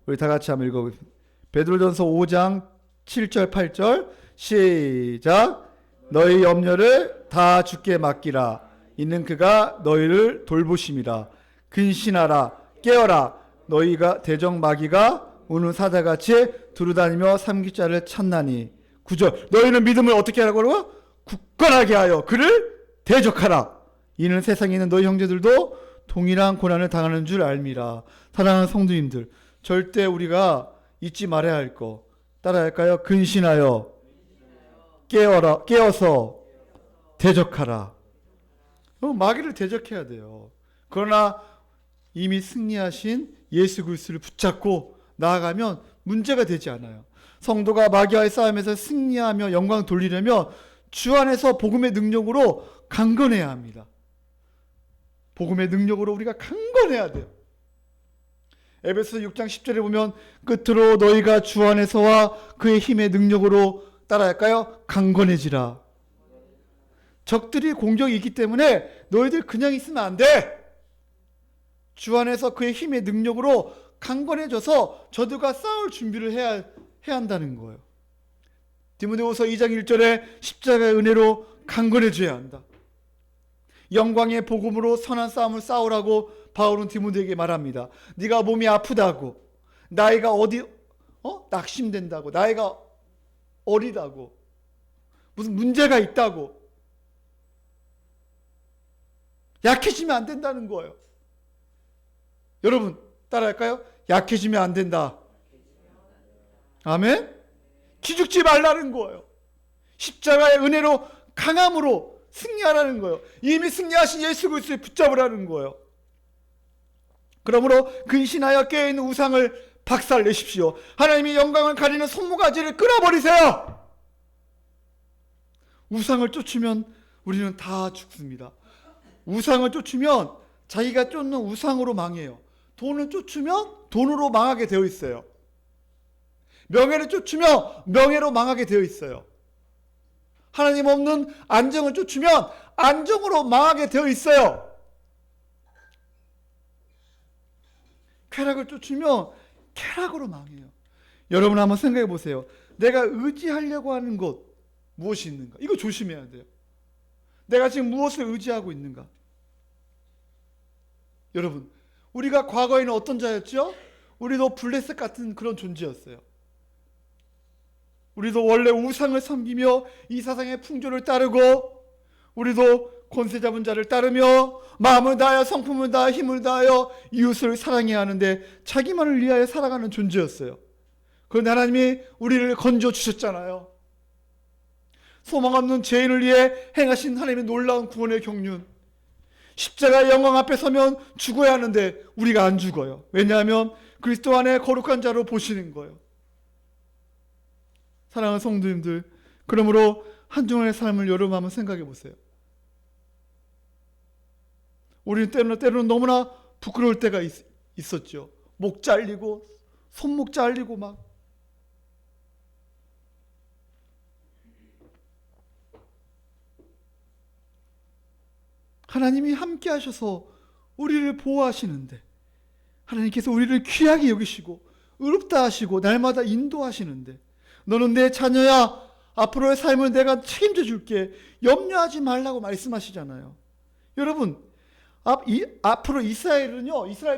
우리 다 같이 한번 읽어보겠습니다. 베드로전서 5장 7절 8절 시작. 너희 염려를 다 주께 맡기라. 이는 그가 너희를 돌보심이라. 근신하라. 깨어라. 너희가 대적 마귀가 우는 사자같이 두루다니며 삼킬자를 찾나니. 9절. 너희는 믿음을 어떻게 하라고? 굳건하게 하여 그를 대적하라. 이는 세상에 있는 너희 형제들도 동일한 고난을 당하는 줄 알미라. 사랑하는 성도님들, 절대 우리가 잊지 말아야 할 거 따라야 할까요? 근신하여 깨어서 대적하라. 마귀를 대적해야 돼요. 그러나 이미 승리하신 예수 그리스도를 붙잡고 나아가면 문제가 되지 않아요. 성도가 마귀와의 싸움에서 승리하며 영광 돌리려면 주 안에서 복음의 능력으로 강건해야 합니다. 복음의 능력으로 우리가 강건해야 돼요. 에베소 6장 10절에 보면 끝으로 너희가 주 안에서와 그의 힘의 능력으로 따라할까요? 강건해지라. 적들이 공격이 있기 때문에 너희들 그냥 있으면 안 돼. 주 안에서 그의 힘의 능력으로 강건해져서 저들과 싸울 준비를 해야 한다는 거예요. 디모데후서 2장 1절에 십자가의 은혜로 강건해져야 한다. 영광의 복음으로 선한 싸움을 싸우라고 바울은 디모데에게 말합니다. 네가 몸이 아프다고, 나이가 낙심된다고, 나이가 어리다고, 무슨 문제가 있다고 약해지면 안 된다는 거예요. 여러분 따라할까요? 약해지면 안 된다. 아멘? 기죽지 말라는 거예요. 십자가의 은혜로 강함으로 승리하라는 거예요. 이미 승리하신 예수 그리스도에 붙잡으라는 거예요. 그러므로 근신하여 깨어있는 우상을 박살내십시오. 하나님이 영광을 가리는 손모가지를 끊어버리세요. 우상을 쫓으면 우리는 다 죽습니다. 우상을 쫓으면 자기가 쫓는 우상으로 망해요. 돈을 쫓으면 돈으로 망하게 되어 있어요. 명예를 쫓으면 명예로 망하게 되어 있어요. 하나님 없는 안정을 쫓으면 안정으로 망하게 되어 있어요. 쾌락을 쫓으면 쾌락으로 망해요. 여러분 한번 생각해 보세요. 내가 의지하려고 하는 것 무엇이 있는가? 이거 조심해야 돼요. 내가 지금 무엇을 의지하고 있는가? 여러분, 우리가 과거에는 어떤 자였죠? 우리도 블레셋 같은 그런 존재였어요. 우리도 원래 우상을 섬기며 이 세상의 풍조를 따르고, 우리도 권세 잡은 자를 따르며 마음을 다하여 성품을 다하여 힘을 다하여 이웃을 사랑해야 하는데 자기만을 위하여 살아가는 존재였어요. 그런데 하나님이 우리를 건져 주셨잖아요. 소망 없는 죄인을 위해 행하신 하나님의 놀라운 구원의 경륜. 십자가의 영광 앞에 서면 죽어야 하는데 우리가 안 죽어요. 왜냐하면 그리스도 안에 거룩한 자로 보시는 거예요. 사랑하는 성도님들, 그러므로 한 주간의 삶을 여러분 한번 생각해 보세요. 우리는 때로는 너무나 부끄러울 때가 있었죠. 목 잘리고 손목 잘리고 막. 하나님이 함께 하셔서 우리를 보호하시는데, 하나님께서 우리를 귀하게 여기시고 의롭다 하시고 날마다 인도하시는데, 너는 내 자녀야, 앞으로의 삶을 내가 책임져 줄게, 염려하지 말라고 말씀하시잖아요. 여러분, 앞으로 이스라엘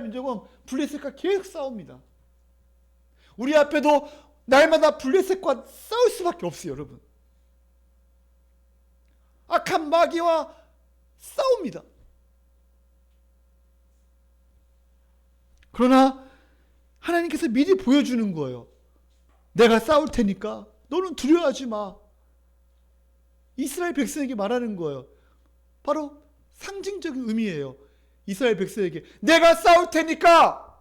민족은 블레셋과 계속 싸웁니다. 우리 앞에도 날마다 블레셋과 싸울 수밖에 없어요, 여러분. 악한 마귀와 싸웁니다. 그러나 하나님께서 미리 보여주는 거예요. 내가 싸울 테니까 너는 두려워하지 마. 이스라엘 백성에게 말하는 거예요. 바로 상징적인 의미예요. 이스라엘 백성에게 내가 싸울 테니까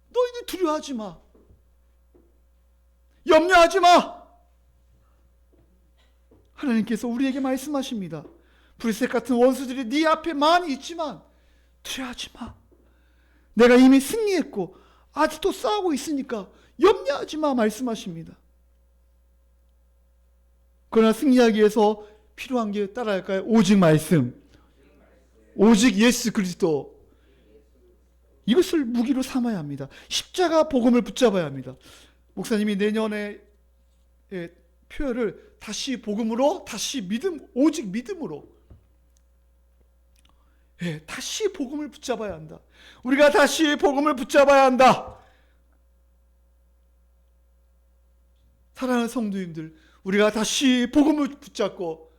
너희들 두려워하지 마. 염려하지 마. 하나님께서 우리에게 말씀하십니다. 블레셋 같은 원수들이 네 앞에 많이 있지만 두려워하지 마. 내가 이미 승리했고 아직도 싸우고 있으니까 염려하지 마 말씀하십니다. 그러나 승리하기 위해서 필요한 게 따라할까요? 오직 말씀, 오직 예수 그리스도, 이것을 무기로 삼아야 합니다. 십자가 복음을 붙잡아야 합니다. 목사님이 내년에 표현을 다시 복음으로, 다시 믿음, 오직 믿음으로, 다시 복음을 붙잡아야 한다. 우리가 다시 복음을 붙잡아야 한다. 사랑하는 성도님들, 우리가 다시 복음을 붙잡고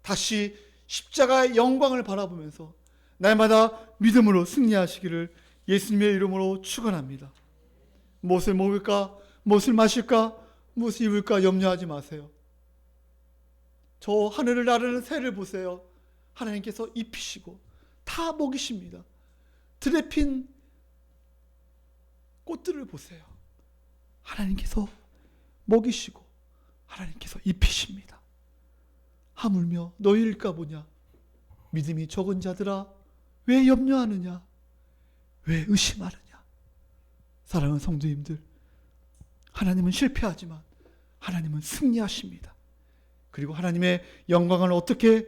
다시 십자가의 영광을 바라보면서 날마다 믿음으로 승리하시기를 예수님의 이름으로 축원합니다. 무엇을 먹을까? 무엇을 마실까? 무엇을 입을까? 염려하지 마세요. 저 하늘을 나르는 새를 보세요. 하나님께서 입히시고 다 먹이십니다. 들에 핀 꽃들을 보세요. 하나님께서 먹이시고 하나님께서 입히십니다. 하물며 너희일까 보냐? 믿음이 적은 자들아, 왜 염려하느냐? 왜 의심하느냐? 사랑하는 성도님들, 하나님은 실패하지만 하나님은 승리하십니다. 그리고 하나님의 영광을 어떻게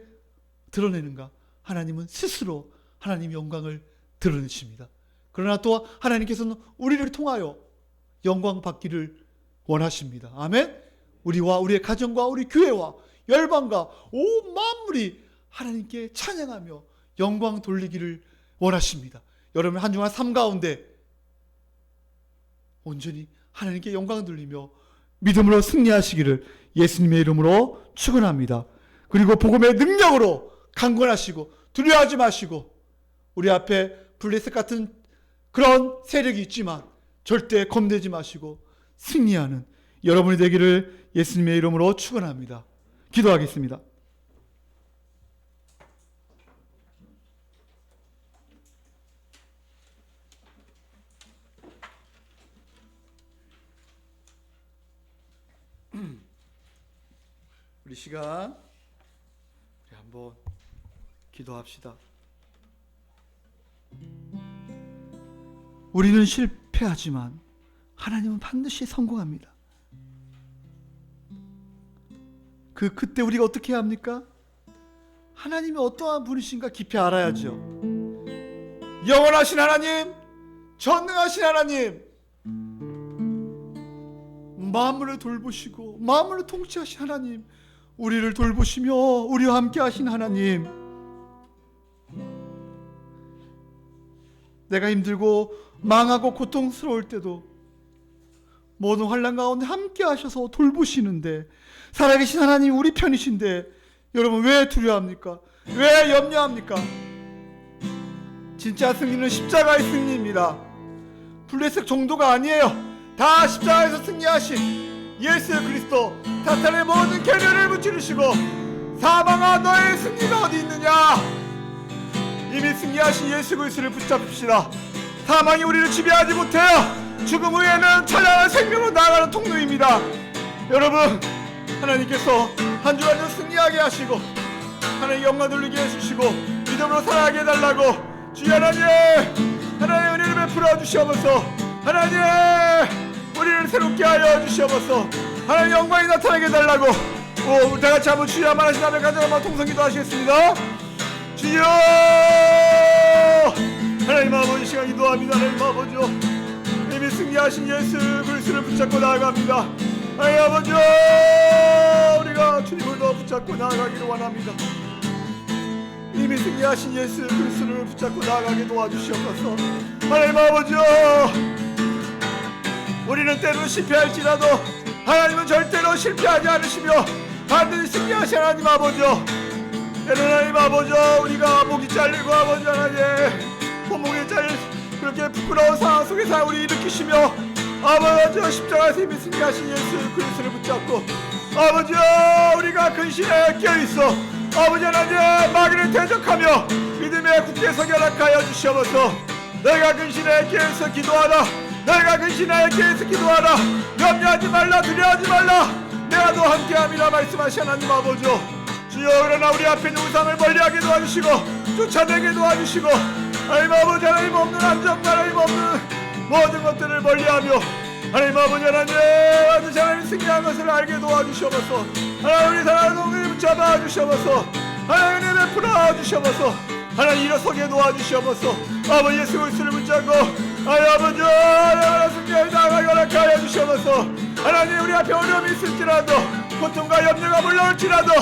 드러내는가? 하나님은 스스로 하나님의 영광을 드러내십니다. 그러나 또 하나님께서는 우리를 통하여 영광 받기를 원하십니다. 아멘. 우리와 우리의 가정과 우리 교회와 열방과 온 만물이 하나님께 찬양하며 영광 돌리기를 원하십니다. 여러분 한 주간 삶 가운데 온전히 하나님께 영광 돌리며 믿음으로 승리하시기를 예수님의 이름으로 축원합니다. 그리고 복음의 능력으로 강건하시고 두려워하지 마시고, 우리 앞에 블레셋 같은 그런 세력이 있지만 절대 겁내지 마시고 승리하는 여러분이 되기를 예수님의 이름으로 축원합니다. 기도하겠습니다. 우리 시간 우리 한번 기도합시다. 우리는 실패하지만 하나님은 반드시 성공합니다. 그때 우리가 어떻게 해야 합니까? 하나님이 어떠한 분이신가 깊이 알아야죠. 영원하신 하나님, 전능하신 하나님, 만물을 돌보시고 만물을 통치하신 하나님, 우리를 돌보시며 우리와 함께 하신 하나님, 내가 힘들고 망하고 고통스러울 때도 모든 환난 가운데 함께 하셔서 돌보시는데, 살아계신 하나님 우리 편이신데 여러분 왜 두려워합니까? 왜 염려합니까? 진짜 승리는 십자가의 승리입니다. 블레셋 정도가 아니에요. 다 십자가에서 승리하신 예수 그리스도, 사탄의 모든 계략을 무찌르시고 사망아 너의 승리가 어디 있느냐? 이미 승리하신 예수 그리스도를 붙잡읍시다. 사망이 우리를 지배하지 못해요. 죽음 후에는 찬양한 생명으로 나아가는 통로입니다. 여러분, 하나님께서 한 주간 승리하게 하시고 하나님 영광 돌리게 해주시고 믿음으로 살아가게 해달라고 주여 하나님, 하나님 은혜를 베풀어 주시옵소서. 하나님 우리를 새롭게 하여 주시옵소서. 하나님 영광이 나타나게 해달라고 우리 다같이 한번 주여 한번 하신 다음에 가정 한번 통성기도 하시겠습니다. 주여 하나님 아버지, 시간 기도합니다. 하나님 아버지요, 이미 승리하신 예수 그리스도를 붙잡고 나아갑니다. 하나님 아버지요, 우리가 주님을 더 붙잡고 나아가기를 원합니다. 이미 승리하신 예수 그리스도를 붙잡고 나아가게 도와주시옵소서. 하나님 아버지요, 우리는 때로는 실패할지라도 하나님은 절대로 실패하지 않으시며 반드시 승리하신 하나님 아버지요, 때로는 하나님 아버지요, 우리가 목이 잘리고 아버지 하나님 손목이 잘릴 그렇게 부끄러운 상황 속에서 우리 일으키시며 아버지요, 십자가에서 이미 승리하신 예수 그리스도를 붙잡고 아버지요, 우리가 근신에 깨어있어 아버지 하나님 마귀를 대적하며 믿음의 굳게 서게 허락하여 주시옵소서. 내가 근신에 깨어있어 기도하라. 내가 근신에 깨어있어 기도하라. 염려하지 말라. 두려워하지 말라. 내가 너와 함께함이라 말씀하신 하나님 아버지요, 주여, 그러나 우리 앞에 있는 우상을 멀리하게 도와주시고 쫓아내게 도와주시고 하나님 아버지, 하나님 없는 안정과 하나님 없는 모든 것들을 멀리하며 하나님 아버지 하나님 반드시 하나님 승리한 것을 알게 도와주시옵소서. 하나님 우리 사랑하는 동생을 붙잡아 주시옵소서. 하나님 은혜 베풀어 주시옵소서. 하나님 일어서게 도와주시옵소서. 아버지 예수 그리스도를 붙잡고 하나님 아버지 하나님 승리에 나아가게 허락하여 주시옵소서. 하나님 우리 앞에 어려움이 있을지라도 고통과 염려가 물러올지라도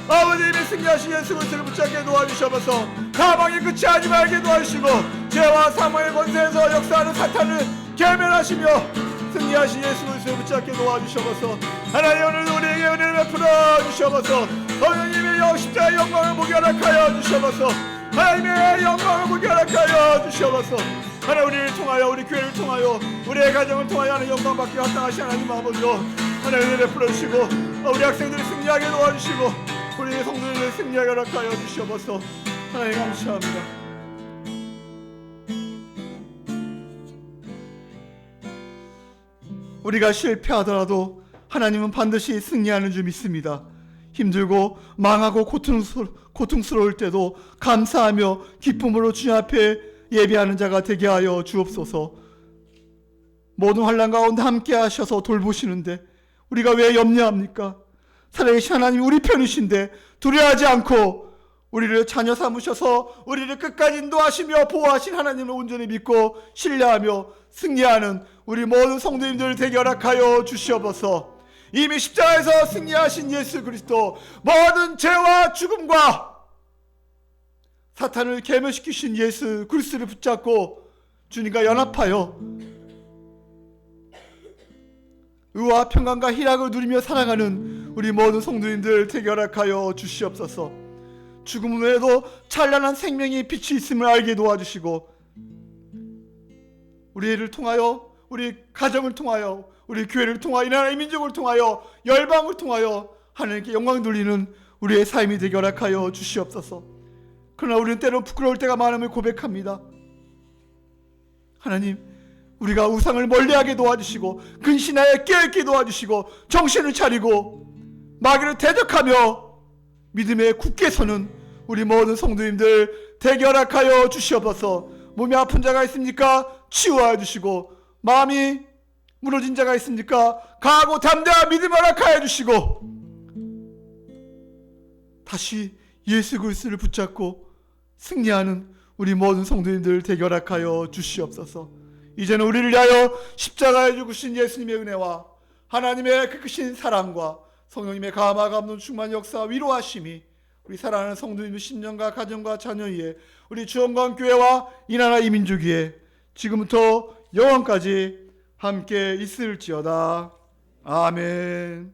아버지 이미 승리하신 예수 그리스도를 붙잡게 도와주시옵소서. 사망의 끝이 하지 말게 도와주시고 죄와 사망의 권세에서 역사하는 사탄을 괴멸하시며 승리하신 예수 그리스도를 붙잡게 도와주시옵소서. 하나님 오늘도 우리에게 은혜를 베풀어 주시옵소서. 성령님의 십자가의 영광을 보게 허락하여 주시옵소서. 하나님의 영광을 보게 허락하여 주시옵소서. 하나님 우리를 통하여 우리 교회를 통하여 우리의 가정을 통하여 하는 영광 받기 합당하신 하나님 아버지요, 하나님 은혜를 베풀어 주시고 우리 학생들을 승리하게 도와주시고 우리 성도들을 승리하게 허락하여 주시옵소서. 하나님 감사합니다. 우리가 실패하더라도 하나님은 반드시 승리하는 줄 믿습니다. 힘들고 망하고 고통스러울 때도 감사하며 기쁨으로 주님 앞에 예배하는 자가 되게 하여 주옵소서. 모든 환난 가운데 함께 하셔서 돌보시는데 우리가 왜 염려합니까? 살아계신 하나님이 우리 편이신데 두려워하지 않고 우리를 자녀 삼으셔서 우리를 끝까지 인도하시며 보호하신 하나님을 온전히 믿고 신뢰하며 승리하는 우리 모든 성도님들 되게 허락하여 주시옵소서. 이미 십자가에서 승리하신 예수 그리스도, 모든 죄와 죽음과 사탄을 괴멸시키신 예수 그리스도를 붙잡고 주님과 연합하여 의와 평강과 희락을 누리며 살아가는 우리 모든 성도님들 되게 허락하여 주시옵소서. 죽음 외에도 찬란한 생명의 빛이 있음을 알게 도와주시고 우리를 통하여, 우리 가정을 통하여, 우리 교회를 통하여, 이 나라의 민족을 통하여, 열방을 통하여 하나님께 영광 돌리는 우리의 삶이 되게 허락하여 주시옵소서. 그러나 우리는 때로는 부끄러울 때가 많음을 고백합니다. 하나님, 우리가 우상을 멀리하게 도와주시고 근신하여 깨어있게 도와주시고 정신을 차리고 마귀를 대적하며 믿음에 굳게 서는 우리 모든 성도님들 되게 허락하여 주시옵소서. 몸이 아픈 자가 있습니까? 치유하여 주시고, 마음이 무너진 자가 있습니까? 강하고 담대한 믿음 허락하여 주시고 다시 예수 그리스도를 붙잡고 승리하는 우리 모든 성도님들 되게 허락하여 주시옵소서. 이제는 우리를 위하여 십자가에 죽으신 예수님의 은혜와 하나님의 그 크신 사랑과 성령님의 감화 감동 충만 역사 위로하심이 우리 사랑하는 성도님의 심령과 가정과 자녀 위에, 우리 주원광교회와 이 나라 이 민족 위에 지금부터 영원까지 함께 있을지어다. 아멘.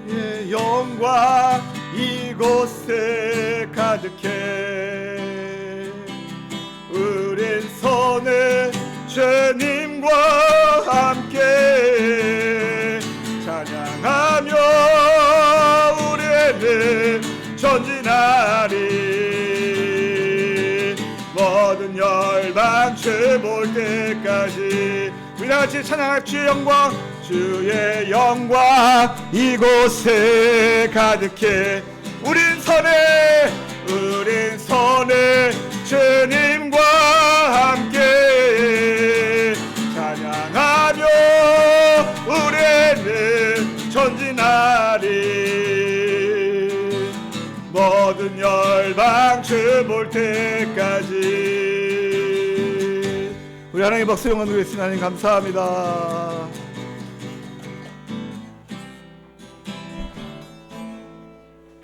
주의 영광 이곳에 가득해 우린 선의 주님과 함께 찬양하며 우리는 전진하리. 모든 열방 주 볼 때까지 우리 다같이 찬양할 주의 영광, 주의 영광 이곳에 가득해 우린 선의 주님과 함께 찬양하며 우리는 전진하리. 모든 열방 주 볼 때까지. 우리 하나님 박수 영광 드리겠습니다. 하나님 감사합니다.